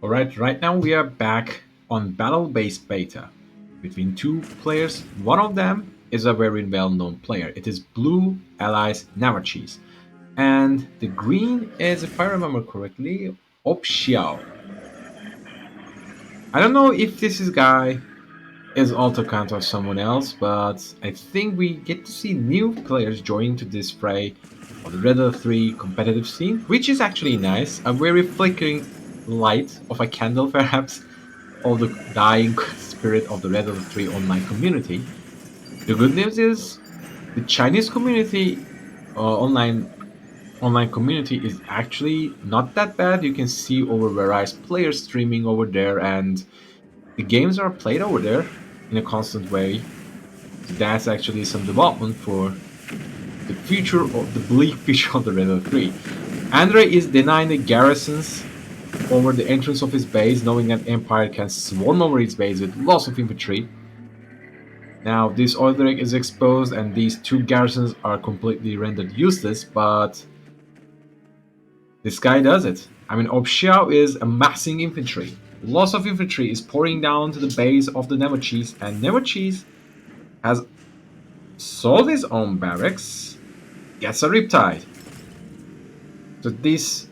Alright, right now we are back on battle-based beta between two players. One of them is a very well-known player. It is Blue Allies NeverCheese. And the green is, if I remember correctly, Opshijao. I don't know if this is guy is auto count or someone else, but I think we get to see new players joining to this fray of the Red Alert 3 competitive scene, which is actually nice. A very flickering light of a candle, perhaps, of the dying spirit of the Red Alert 3 online community. The good news is the Chinese community, online community, is actually not that bad. You can see over various players streaming over there, and the games are played over there in a constant way. So that's actually some development for the future of the bleak future of the Red Alert 3. Andre is denying the garrisons over the entrance of his base, knowing that Empire can swarm over his base with lots of infantry. Now, this oil derrick is exposed, and these two garrisons are completely rendered useless, but this guy does it. I mean, Opshijao is amassing infantry. Lots of infantry is pouring down to the base of the NeverCheese, and NeverCheese has sold his own barracks, gets a Riptide. So these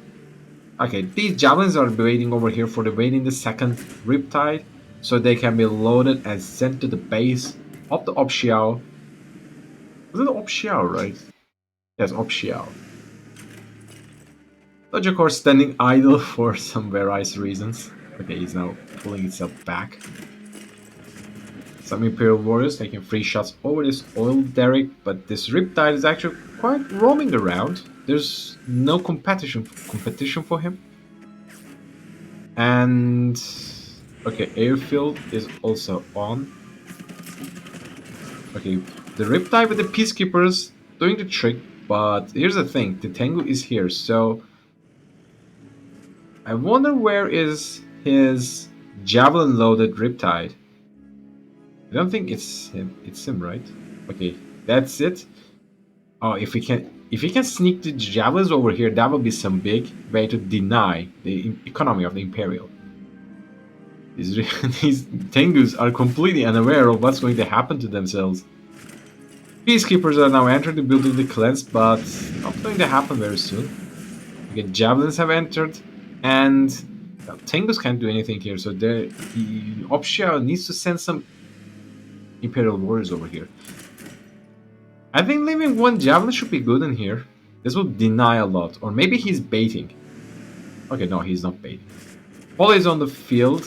javelins are waiting over here for waiting the second Riptide, so they can be loaded and sent to the base of the Opshijao. Was it Opshijao, right? Yes, Opshijao. Dodge, of course, standing idle for some various reasons. Okay, he's now pulling itself back. Some Imperial warriors taking free shots over this oil derrick, but this Riptide is actually quite roaming around. There's no competition for him. And okay, airfield is also on. Okay, the Riptide with the Peacekeepers doing the trick, but here's the thing, the Tengu is here, so I wonder where is his javelin loaded Riptide. I don't think it's him. It's him, right? Okay, that's it. Oh, if we can sneak the javelins over here, that would be some big way to deny the economy of the Imperial. These Tengus are completely unaware of what's going to happen to themselves. Peacekeepers are now entering the building to cleanse, but not going to happen very soon. Again, javelins have entered, and Tengus can't do anything here, so the Opshijao needs to send some Imperial warriors over here. I think leaving one javelin should be good in here. This will deny a lot, or maybe he's baiting. Okay, no, he's not baiting. Apollo is on the field.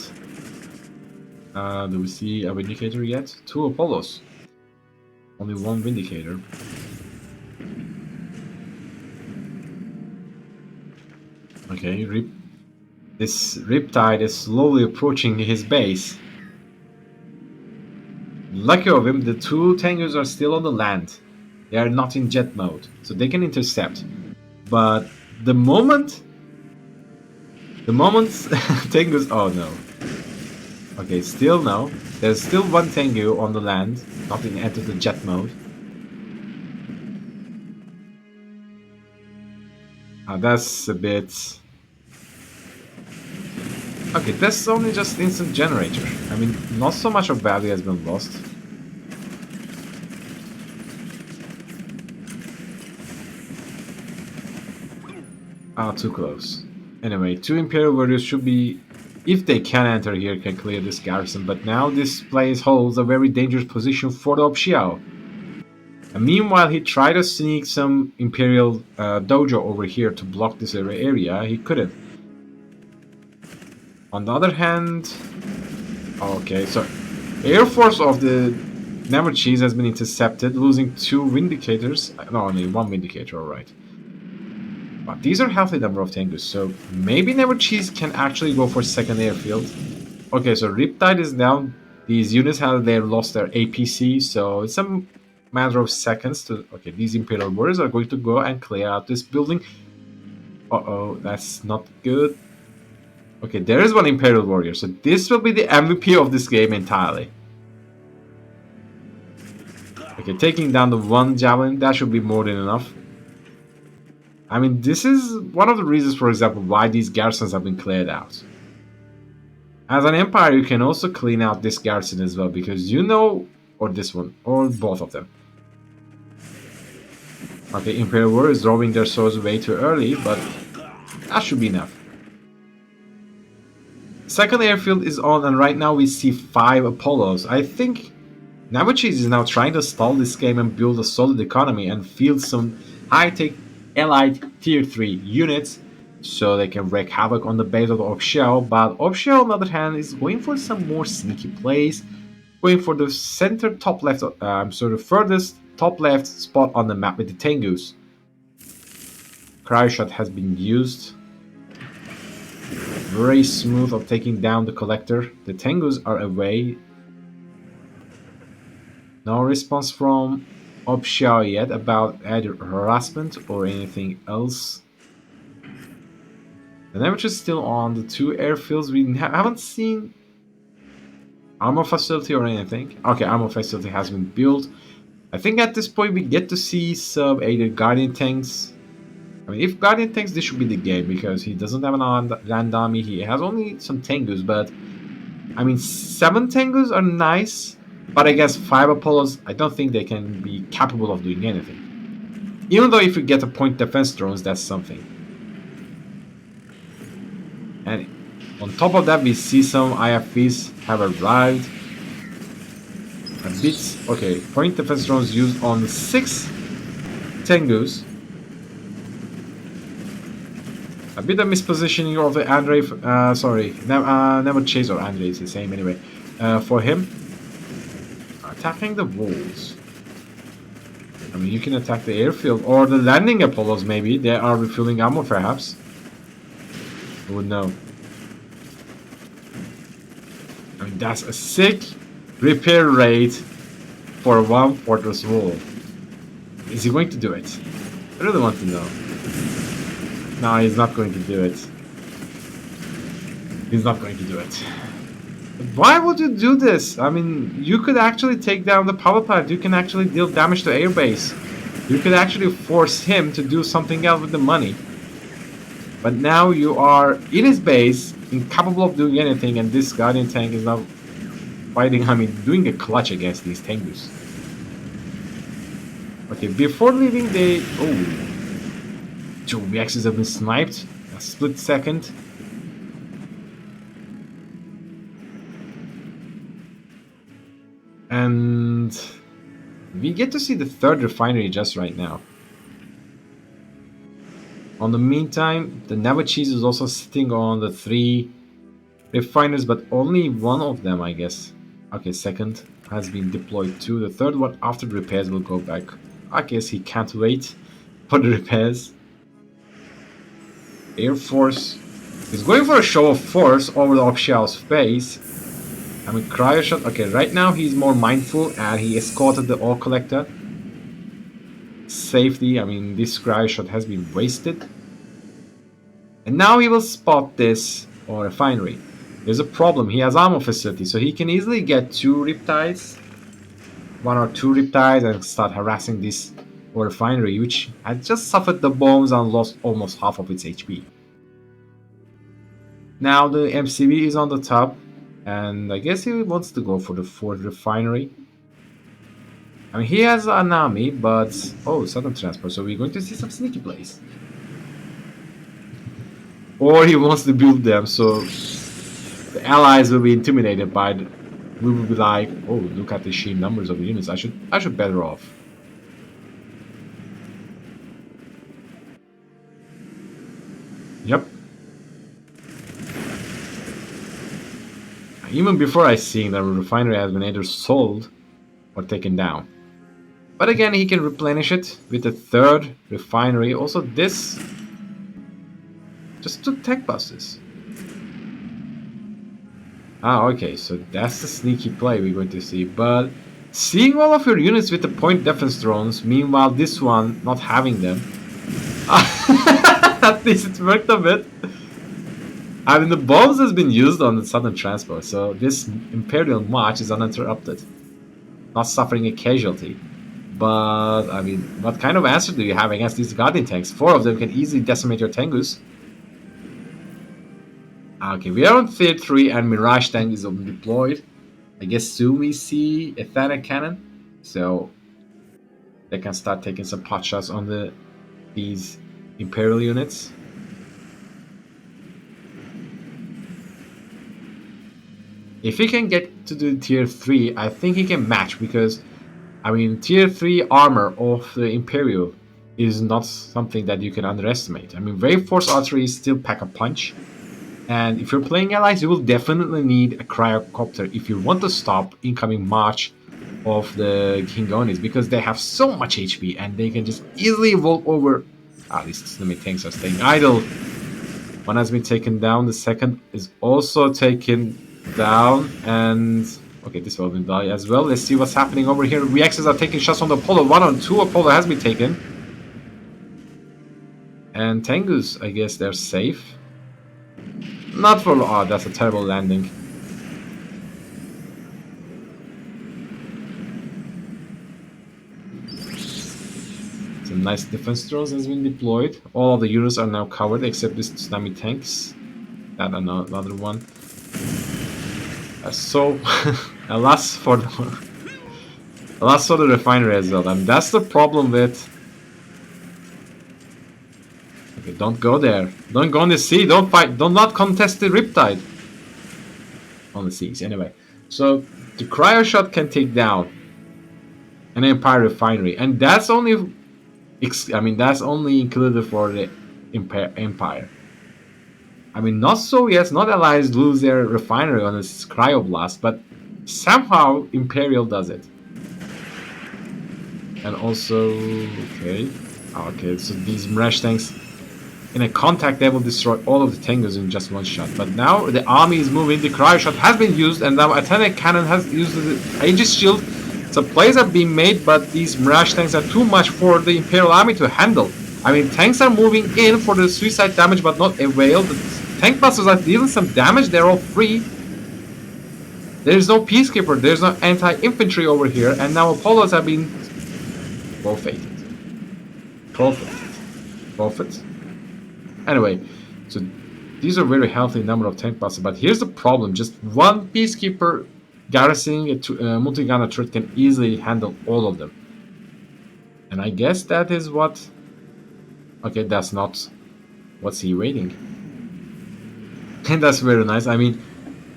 Do we see a Vindicator yet? Two Apollos. Only one Vindicator. Okay, this Riptide is slowly approaching his base. Lucky of him, the two Tengus are still on the land. They are not in jet mode, so they can intercept. But the moment Tengus, oh no. Okay, still no. There's still one Tengu on the land, not in enter the jet mode. That's a bit. Okay, that's only just instant generator. I mean, not so much of value has been lost. Too close. Anyway, two Imperial warriors should be, if they can enter here, can clear this garrison. But now this place holds a very dangerous position for the Opshijao. And meanwhile, he tried to sneak some Imperial dojo over here to block this area. He couldn't. On the other hand, okay, so Air Force of the NeverCheese has been intercepted, losing two Vindicators. No, only one Vindicator, alright. But these are healthy number of Tengus, so maybe NeverCheese can actually go for second airfield. Okay, so Riptide is down. These units have lost their APC, so it's a matter of seconds to. Okay, these Imperial warriors are going to go and clear out this building. Uh-oh, that's not good. Okay, there is one Imperial warrior, so this will be the MVP of this game entirely. Okay, taking down the one javelin, that should be more than enough. I mean, this is one of the reasons, for example, why these garrisons have been cleared out. As an empire, you can also clean out this garrison as well, because you know, or this one, or both of them. Okay, Imperial Warriors drawing their swords way too early, but that should be enough. Second airfield is on, and right now we see 5 Apollos. I think NeverCheese is now trying to stall this game and build a solid economy and field some high-tech allied tier 3 units so they can wreak havoc on the base of the Opshijao. But Opshijao, on the other hand, is going for some more sneaky plays, going for the center top left, so the furthest top left spot on the map with the Tengus. Cryo has been used. Very smooth of taking down the collector. The Tengus are away. No response from Opshijao yet about either harassment or anything else. The damage is still on the 2 airfields. We haven't seen armor facility or anything. Okay, armor facility has been built. I think at this point we get to see some either Guardian tanks. I mean, if Guardian tanks, this should be the game, because he doesn't have an land army. He has only some Tengus, but I mean, 7 Tengus are nice, but I guess 5 Apollos, I don't think they can be capable of doing anything. Even though if you get a point defense drones, that's something. And on top of that, we see some IFVs have arrived. A bit, okay, point defense drones used on 6 Tengus. A bit of mispositioning of the Andre, NeverCheese, or Andre is the same anyway, for him. Attacking the walls. I mean, you can attack the airfield, or the landing Apollos maybe. They are refueling ammo perhaps. Who would know? I mean, that's a sick repair rate for one fortress wall. Is he going to do it? I really want to know. No, he's not going to do it. He's not going to do it. Why would you do this? I mean, you could actually take down the power plant. You can actually deal damage to airbase. You could actually force him to do something else with the money. But now you are in his base, incapable of doing anything, and this Guardian tank is now fighting, I mean, doing a clutch against these Tengus. Okay, before leaving they... Oh. 2 reactors have been sniped. A split second. And we get to see the 3rd refinery just right now. On the meantime, the NeverCheese is also sitting on the 3 refiners, but only one of them, I guess. Okay, 2nd has been deployed too. The 3rd one, after the repairs, will go back. I guess he can't wait for the repairs. Air Force is going for a show of force over the Opshijao's face. I mean, Cryo. Okay, right now he's more mindful and he escorted the ore collector. Safety, I mean, this Cryo has been wasted. And now he will spot this ore refinery. There's a problem. He has armor facility, so he can easily get 2 Riptides. 1 or 2 Riptides and start harassing this ore refinery, which had just suffered the bombs and lost almost half of its HP. Now the MCV is on the top, and I guess he wants to go for the 4th refinery. I mean, he has an army, but... Oh, Southern Transport, so we're going to see some sneaky plays. Or he wants to build them, so the allies will be intimidated by the... We will be like, oh, look at the sheer numbers of units, I should better off. Yep. Even before I see that the refinery has been either sold or taken down. But again, he can replenish it with the 3rd refinery. Also this, just to tech buses. Ah, okay, so that's the sneaky play we're going to see. But seeing all of your units with the point defense drones, meanwhile this one not having them. At least it worked a bit. I mean, the bombs has been used on the Southern Transport, so this Imperial march is uninterrupted. Not suffering a casualty. But, I mean, what kind of answer do you have against these Guardian tanks? 4 of them can easily decimate your Tengus. Okay, we are on tier 3 and Mirage Tank is deployed. I guess soon we see a Thana Cannon. So they can start taking some pot shots on these Imperial units. If he can get to the tier 3, I think he can match because, I mean, tier 3 armor of the Imperial is not something that you can underestimate. I mean, Wave Force Artillery still pack a punch. And if you're playing allies, you will definitely need a cryocopter if you want to stop incoming march of the Kingonis because they have so much HP and they can just easily evolve over. At least enemy tanks are staying idle. One has been taken down. The second is also taken down. And okay, this will die as well. Let's see what's happening over here. Reactors are taking shots on the Apollo. 1 on 2 Apollo has been taken. And Tengus, I guess they're safe. Not for... Oh, that's a terrible landing. Some nice defense drones has been deployed. All of the units are now covered except this tsunami tanks. That another one. So, alas for the refinery as well. And that's the problem with... Okay, don't go there. Don't go on the sea. Don't fight. Do not contest the Riptide. On the seas, anyway. So, the cryo shot can take down an Empire refinery. And that's only... I mean, that's only included for the Empire. I mean, not Soviets, not Allies lose their refinery on this cryoblast, but somehow Imperial does it. And also, okay, so these Mirage tanks, in a contact, they will destroy all of the Tengus in just one shot. But now the army is moving, the cryo shot has been used, and now Athena cannon has used the Aegis shield. Some plays are being made, but these Mirage tanks are too much for the Imperial army to handle. I mean, tanks are moving in for the suicide damage, but not avail. The tank busters are dealing some damage, they're all free. There's no Peacekeeper, there's no anti-infantry over here, and now Apollos have been forfeited. Forfeit. Anyway, so these are very healthy number of tank busters, but here's the problem, just one Peacekeeper garrisoning a multi-gunner turret can easily handle all of them. And I guess that is what... Okay, that's not... What's he waiting? And that's very nice. I mean,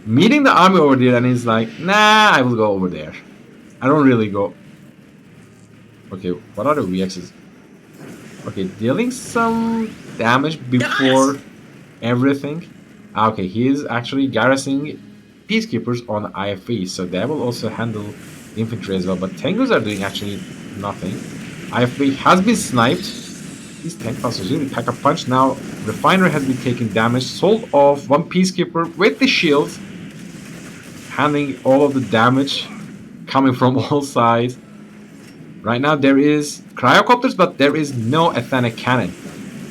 meeting the army over there and he's like, nah, I will go over there. I don't really go... Okay, what are the VXs? Okay, dealing some damage before everything. Okay, he is actually garrisoning Peacekeepers on IFE, so they will also handle infantry as well. But Tengus are doing actually nothing. IFE has been sniped. These tank busters really pack a punch. Now, Refinery has been taking damage. Sold off one Peacekeeper with the shield, handling all of the damage coming from all sides. Right now, there is cryocopters, but there is no Athena cannon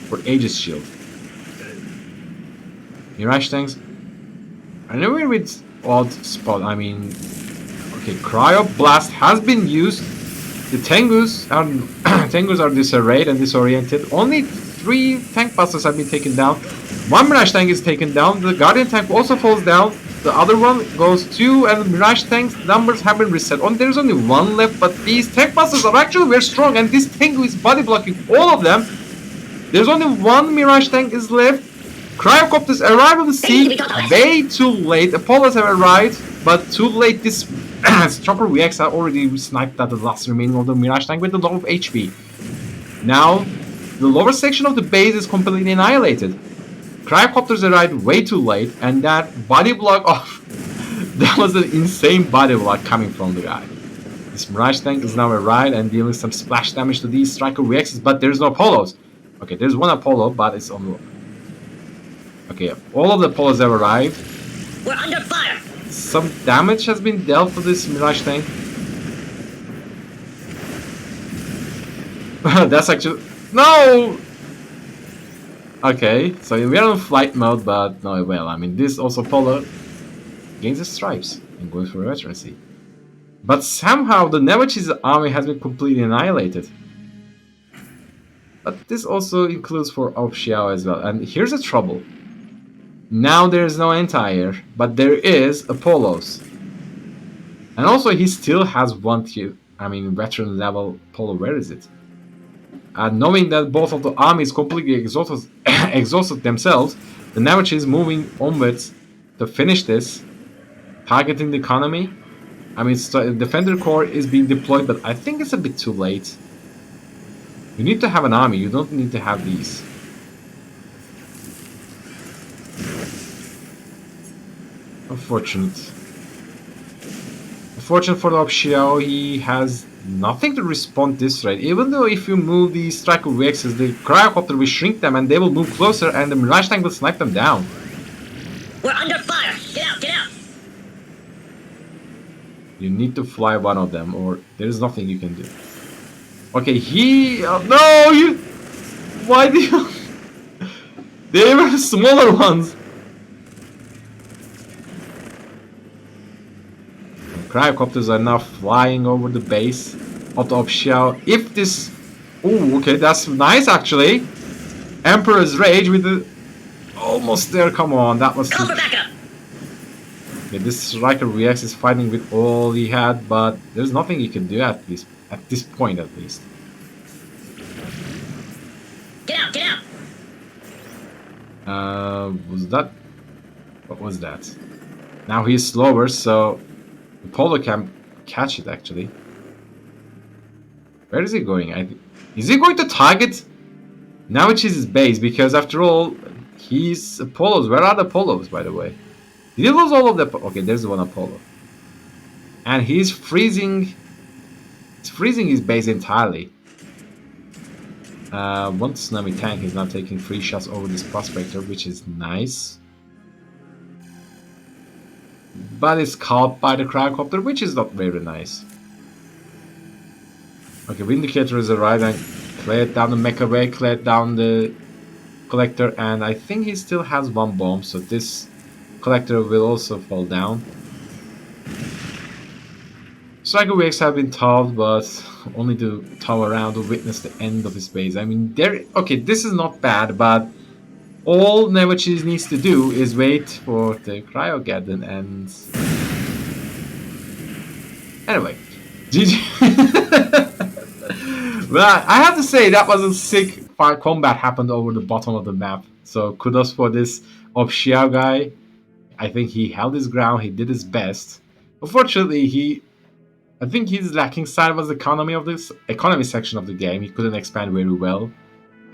for Aegis shield. Mirage tanks. I know we're with odd spot. I mean, okay, Cryo Blast has been used. The Tengus are disarrayed and disoriented. Only 3 tank busters have been taken down. 1 Mirage tank is taken down. The Guardian tank also falls down. The other one goes 2, and Mirage tanks numbers have been reset. There's only 1 left, but these tank busters are actually very strong, and this Tengu is body blocking all of them. There's only 1 Mirage tank is left. Cryocopters arrive on the scene way too late. Apollos have arrived, but too late. This Chopper VX are already sniped at the last remaining of the Mirage tank with a lot of HP. Now, the lower section of the base is completely annihilated. Cryocopters arrived way too late, and that body block that was an insane body block coming from the guy. This Mirage tank is now arrived and dealing some splash damage to these Striker VXs, but there's no Apollos. Okay, there's 1 Apollo, but it's on the... Okay, all of the Apollos have arrived. We're under fire! Some damage has been dealt to this Mirage tank. That's actually... No! Okay, so we are on flight mode, but no, well, I mean, this also Apollo gains the stripes and goes for a veterancy. But somehow the NeverCheese army has been completely annihilated. But this also includes for Opshijao as well. And here's the trouble. Now there's no Entire, but there is Apollos. And also he still has one tier, I mean veteran level Polo, where is it? Knowing that both of the armies completely exhausted themselves, the NeverCheese is moving onwards to finish this, targeting the economy. I mean, Defender Corps is being deployed, but I think it's a bit too late. You need to have an army, you don't need to have these. Unfortunate. Unfortunate for the Opshijao, he has nothing to respond this rate. Even though if you move the Striker VXs, the Cryocopter will shrink them and they will move closer and the Mirage Tank will snipe them down. We're under fire! Get out, get out! You need to fly one of them or there is nothing you can do. Okay, he... no! You... Why do you... They were smaller ones! Cryocopters are now flying over the base of the Opshijao. If this... Oh, okay, that's nice actually. Emperor's Rage with the... Almost there, come on, that was... Call for backup! Okay, this Striker VX is fighting with all he had, but there's nothing he can do at least. At this point, at least. Get out, get out! Was that... What was that? Now he's slower, so... The Polo can catch it, actually. Where is he going? Is he going to target NeverCheese's base? Because after all, he's Apollos. Where are the Polos, by the way? Did he lose all of the... Okay, there's one Apollo. And he's freezing... He's freezing his base entirely. One Tsunami tank is now taking 3 shots over this Prospector, which is nice. But it's caught by the Cryocopter, which is not very nice. Okay, Vindicator is arrived and cleared down the Mecha Way, cleared down the Collector, and I think he still has one bomb, so this Collector will also fall down. Striker Wakes have been tough, but only to tow around to witness the end of his base. I mean, okay, this is not bad, but all NeverCheese needs to do is wait for the Cryogeddon and... Anyway, GG. Well, I have to say that was a sick combat happened over the bottom of the map. So kudos for this Opshijao guy. I think he held his ground, he did his best. Unfortunately, I think his lacking side was the economy section of the game. He couldn't expand very well.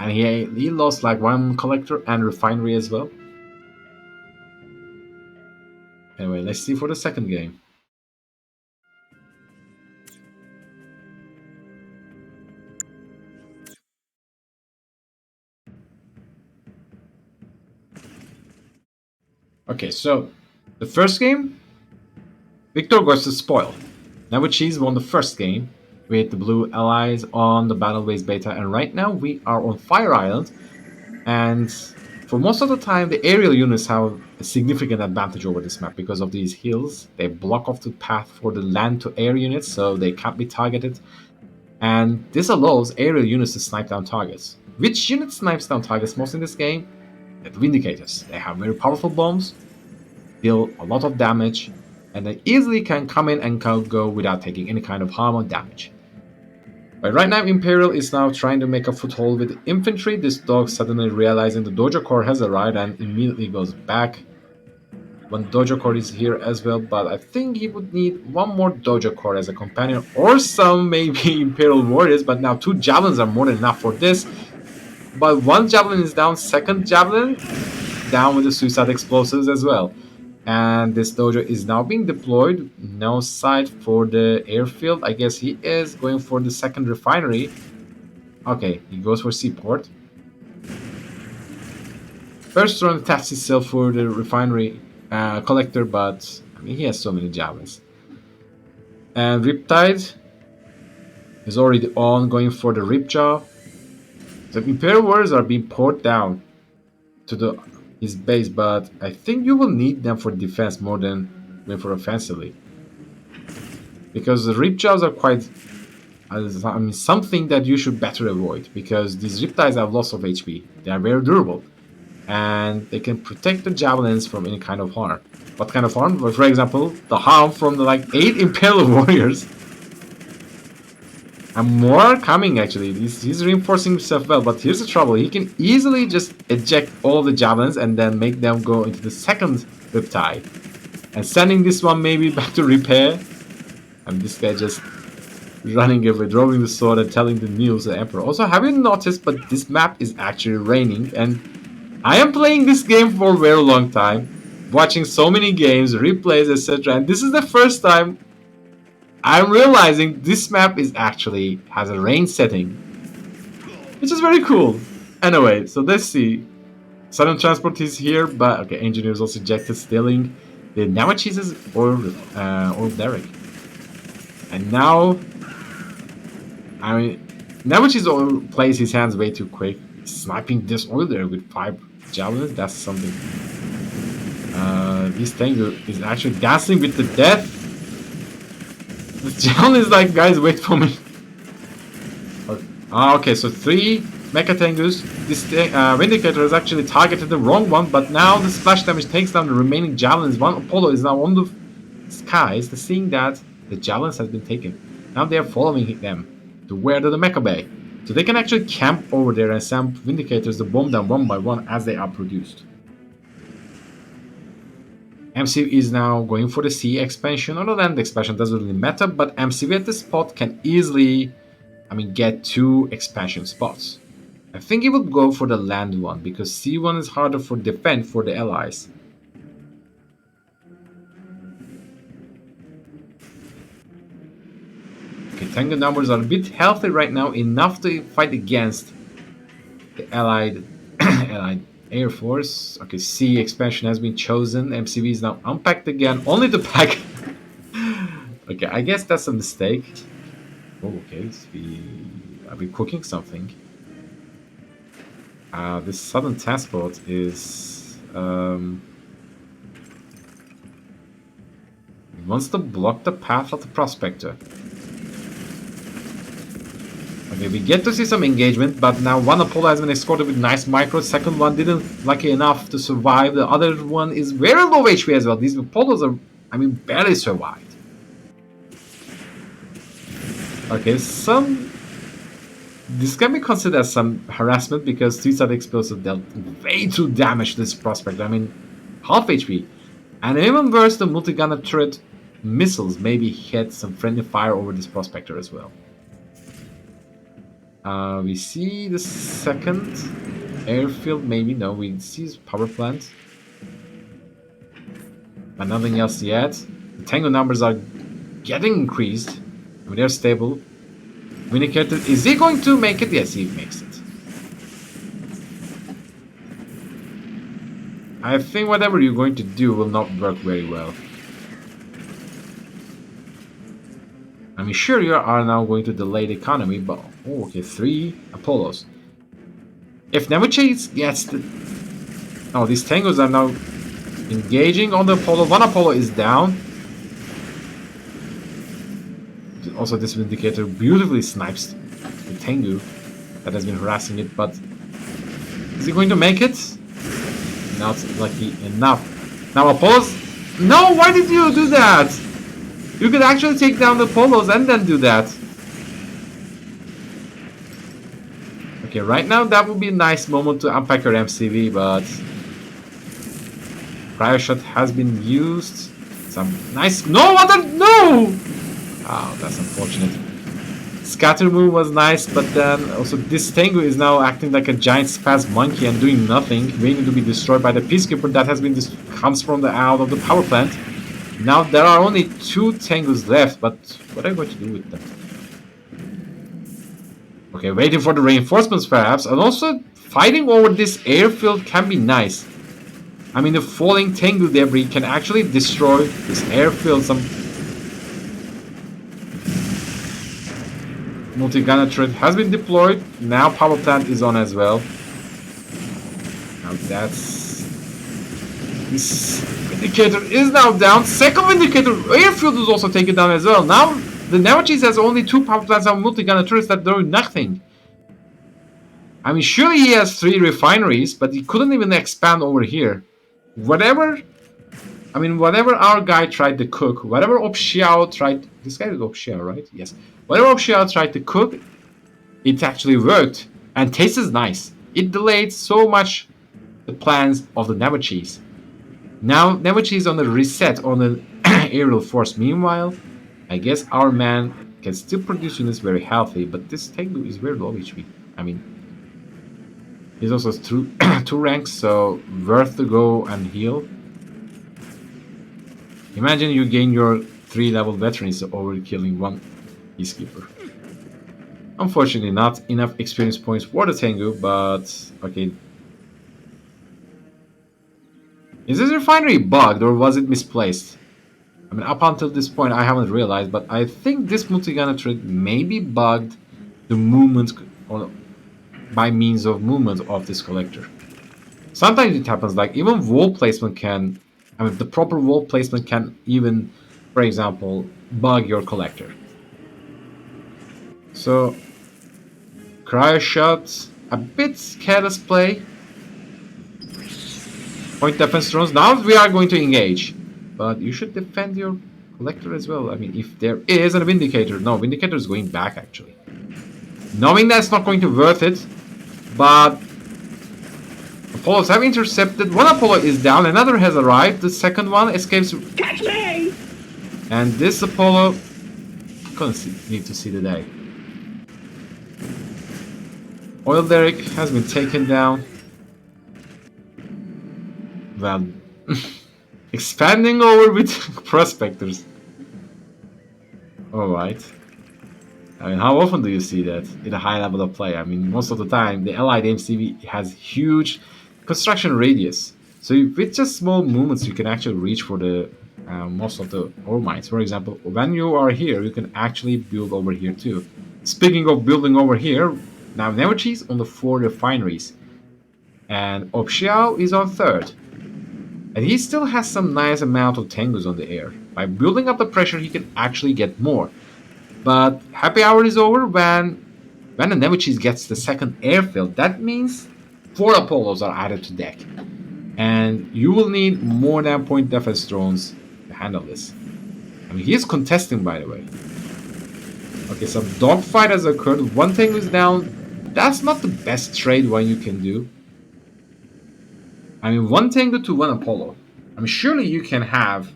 And he lost like one Collector and Refinery as well. Anyway, let's see for the second game. Okay, so the first game, Victor goes to spoil. NeverCheese won the first game with the blue allies on the Battleways beta, and right now we are on Fire Island. And for most of the time, the aerial units have a significant advantage over this map because of these hills. They block off the path for the land to air units, so they can't be targeted. And this allows aerial units to snipe down targets. Which unit snipes down targets most in this game? The Vindicators. They have very powerful bombs, deal a lot of damage, and they easily can come in and go without taking any kind of harm or damage. But right now, Imperial is now trying to make a foothold with infantry. This dog suddenly realizing the Dojo Corps has arrived and immediately goes back. One Dojo Corps is here as well, but I think he would need one more Dojo Corps as a companion or some maybe Imperial Warriors, but now 2 Javelins are more than enough for this. But 1 Javelin is down, 2nd Javelin down with the Suicide Explosives as well. And this Dojo is now being deployed. No sight for the airfield. I guess he is going for the 2nd refinery. Okay, he goes for Seaport. First run attached itself for the refinery Collector, but I mean, he has so many Javelins. And Riptide is already on, going for the Ripjaw. The Imperial Warriors are being poured down to his base, but I think you will need them for defense more than going for offensively. Because the Ripjaws are quite... I mean, something that you should better avoid, because these Riptides have lots of HP. They are very durable. and they can protect the javelins from any kind of harm. What kind of harm? Well, for example, the harm from the like 8 Imperial warriors. And more are coming actually. He's reinforcing himself well, but here's the trouble. He can easily just eject all the javelins and then make them go into the second riptide. And sending this one maybe back to repair. And this guy just running away, drawing the sword and telling the news to the Emperor. Also, have you noticed, but this map is actually raining, and I am playing this game for a very long time, watching so many games, replays, etc. And this is the first time I'm realizing this map is actually has a rain setting, which is very cool. Anyway, so let's see. Southern Transport is here, but okay, engineers also ejected, stealing the NeverCheese's or Derek. And now, I mean, NeverCheese plays his hands way too quick, sniping this oil there with 5 javelins. That's something. This Tengu is actually dancing with the death. The javelin is like, guys, wait for me. Okay, so 3 Mecha Tengus. This Vindicator has actually targeted the wrong one, but now the splash damage takes down the remaining javelins. One Apollo is now on the skies, seeing that the javelins has been taken. Now they are following them to where to the Mecha Bay. So they can actually camp over there and send Vindicators to bomb them one by one as they are produced. MCV is now going for the sea expansion, or the land expansion doesn't really matter, but MCV at this spot can easily, get 2 expansion spots. I think he would go for the land one, because sea one is harder for defend for the allies. Okay, Tango numbers are a bit healthy right now, enough to fight against the allied Air Force. Okay, sea expansion has been chosen. MCV is now unpacked again, only to pack. Okay, I guess that's a mistake. Oh, okay, are we cooking something? This southern transport is it wants to block the path of the prospector. Okay, we get to see some engagement, but now one Apollo has been escorted with nice micros. Second one didn't lucky enough to survive. The other one is very low HP as well. These Apollos are, barely survived. Okay, this can be considered as some harassment because 2-side explosive dealt way too damage to this prospect. Half HP. And even worse, the multi-gunner turret missiles maybe hit some friendly fire over this prospector as well. We see the second airfield, maybe. No, we see his power plant. But nothing else yet. The Tango numbers are getting increased. They're stable. Vindicator, is he going to make it? Yes, he makes it. I think whatever you're going to do will not work very well. Sure, you are now going to delay the economy, but... Oh, okay, 3 Apollos. If NeverCheese gets the... Oh, these Tangos are now engaging on the Apollo. 1 Apollo is down. Also, this Vindicator beautifully snipes the Tengu that has been harassing it, but... Is he going to make it? Not lucky enough. Now, Apollos... No, why did you do that? You could actually take down the Apollos and then do that. Okay, right now that would be a nice moment to unpack your MCV, but Cryo Shot has been used. Some nice. No, what the. No! Oh, that's unfortunate. Scatter move was nice, but then also this Tengu is now acting like a giant spaz monkey and doing nothing, waiting to be destroyed by the Peacekeeper that has been comes from the out of the power plant. Now there are only 2 Tengus left, but what are you going to do with them? Okay, waiting for the reinforcements perhaps, and also fighting over this airfield can be nice. The falling Tengu debris can actually destroy this airfield. Some multi-gunner turret has been deployed. Now power plant is on as well. Now that's... This Vindicator is now down. Second Vindicator airfield is also taken down as well. Now the NeverCheese has only 2 power plants and multi-gunner turrets that do nothing. I mean, surely he has 3 refineries, but he couldn't even expand over here. Whatever, I mean, whatever our guy tried to cook, whatever Opshijao tried, this guy is Opshijao, right? Yes. Whatever Opshijao tried to cook, it actually worked and tastes nice. It delayed so much the plans of the NeverCheese. Now NeverCheese on the reset on the aerial force. Meanwhile, I guess our man can still produce units very healthy, but this Tengu is very low HP. I mean, he's also two, 2 ranks, so worth to go and heal. Imagine you gain your 3 level veterans over killing 1 peacekeeper. Unfortunately, not enough experience points for the Tengu, but okay. Is this refinery bugged or was it misplaced? I mean, up until this point, I haven't realized, but I think this multi-gunner trait may be bugged the movement or by means of movement of this collector. Sometimes it happens, like even wall placement can, I mean, the proper wall placement can even, for example, bug your collector. So, cryo shots, a bit careless play. Point defense drones. Now we are going to engage, but you should defend your collector as well. I mean, if there is a Vindicator, no, Vindicator is going back actually. Knowing that's not going to worth it, but Apollos have intercepted. One Apollo is down, another has arrived. The second one escapes. Catch me! And this Apollo couldn't need to see the day. Oil derrick has been taken down. Well, expanding over with prospectors. Alright. I mean, how often do you see that in a high level of play? I mean, most of the time, the Allied MCV has huge construction radius. So with just small movements, you can actually reach for the most of the ore mines. For example, when you are here, you can actually build over here too. Speaking of building over here, now NeverCheese on the 4 refineries. And Opshijao is on 3rd. And he still has some nice amount of Tengus on the air. By building up the pressure, he can actually get more. But happy hour is over when the NeverCheese gets the 2nd airfield. That means 4 Apollos are added to deck. And you will need more than point defense drones to handle this. I mean, he is contesting, by the way. Okay, some dogfight has occurred. 1 Tengu is down. That's not the best trade one you can do. I mean, 1 Tengu to 1 Apollo. I mean, surely you can have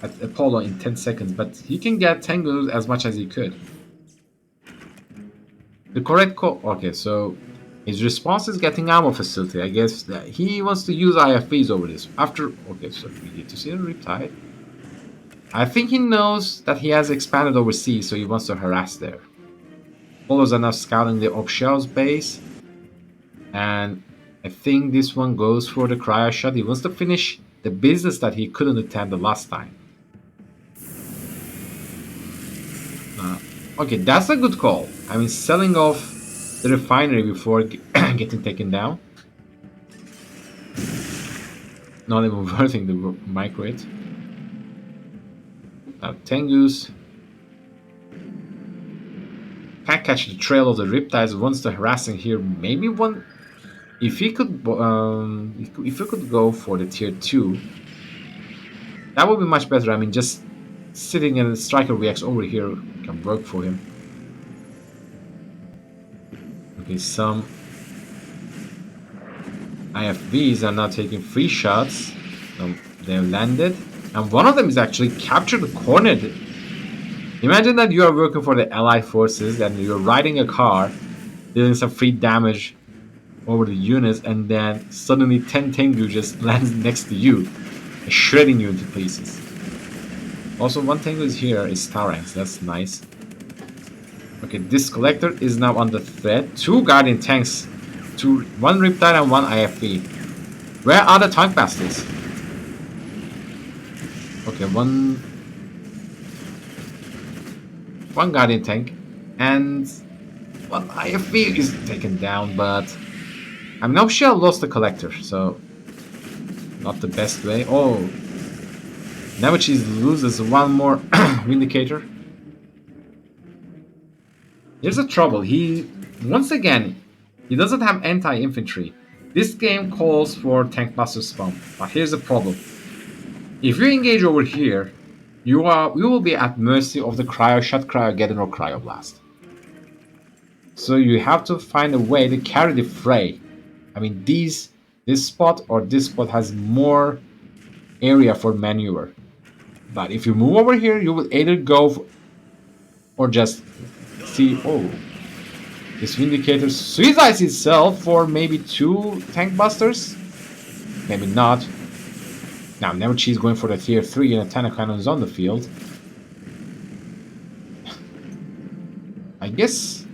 an Apollo in 10 seconds, but he can get Tengus as much as he could. The correct call. Okay, so his response is getting ammo facility. I guess that he wants to use IFVs over this. After. Okay, so we need to see the Riptide. I think he knows that he has expanded overseas, so he wants to harass there. Apollos are now scouting the Opshijao's base. And I think this one goes for the cryo shot. He wants to finish the business that he couldn't attend the last time. Okay, that's a good call. I mean, selling off the refinery before getting taken down. Not even worthing the micro-hit. Now, Tengus can't catch the trail of the Riptides. Wants to harassing here. Maybe one. If he could go for the tier 2, that would be much better. I mean, just sitting and striker reacts over here can work for him. Okay, some IFVs are now taking free shots. They've landed, and one of them is actually captured the corner. Imagine that you are working for the Allied forces and you're riding a car, dealing some free damage over the units, and then suddenly 10 Tengu just lands next to you, shredding you into pieces. Also, 1 Tengu is here is star ranks. That's nice. Okay, this collector is now under threat. 2 guardian tanks, 1 Riptide and 1 IFV. Where are the tank bastards? Okay, one guardian tank and 1 IFV is taken down, but I mean, Opshijao lost the collector, so not the best way. Oh, NeverCheese loses 1 more Vindicator. Here's the trouble. He, once again, He doesn't have anti-infantry. This game calls for tank buster spam, but here's the problem. If you engage over here, you will be at mercy of the cryo shot, cryo geddon, or cryo blast. So you have to find a way to carry the fray. I mean, this spot or this spot has more area for maneuver. But if you move over here, you will either go or just see. Oh, this Vindicator suicides itself for maybe 2 tank busters. Maybe not. Now, NeverCheese going for the tier 3 and a 10 cannons on the field. I guess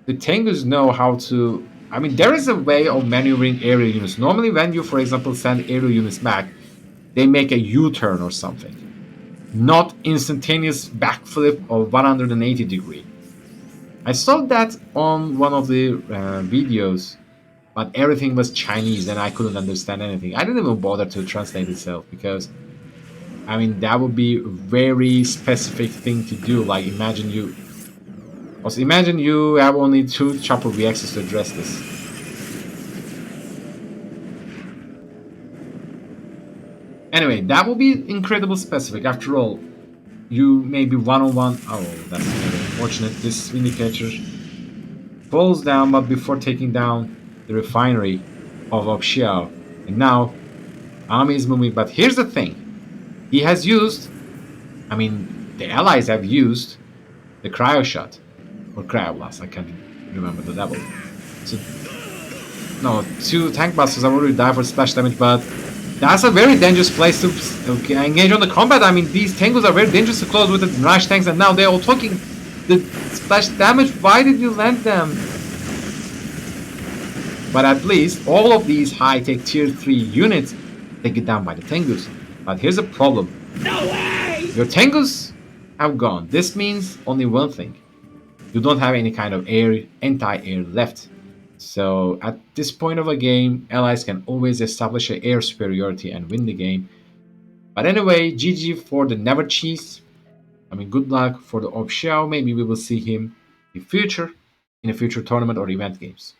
the Tengus know how to. I mean, there is a way of maneuvering aerial units. Normally, when you, for example, send aerial units back, they make a U-turn or something. Not instantaneous backflip of 180 degree. I saw that on one of the videos, but everything was Chinese and I couldn't understand anything. I didn't even bother to translate itself because, I mean, that would be a very specific thing to do. Like, imagine you have only 2 chopper VXs to address this. Anyway, that will be incredible specific. After all, you may be one-on-one. Oh, that's very unfortunate. This Vindicator falls down, but before taking down the refinery of Opshijao. And now, army is moving. But here's the thing. He has used, I mean, the allies have used the cryo shot. Or cryo blast, I can't remember the level. So, no, 2 tank busters have already died for splash damage, but that's a very dangerous place to engage on the combat. I mean, these Tengus are very dangerous to close with the Rush tanks, and now they're all talking the splash damage. Why did you land them? But at least all of these high-tech tier 3 units, they get down by the Tengus. But here's a problem. No way! Your Tengus have gone. This means only one thing. You don't have any kind of anti-air left. So at this point of a game, allies can always establish an air superiority and win the game. But anyway, GG for the NeverCheese. I mean, good luck for the Opshijao. Maybe we will see him in a future tournament or event games.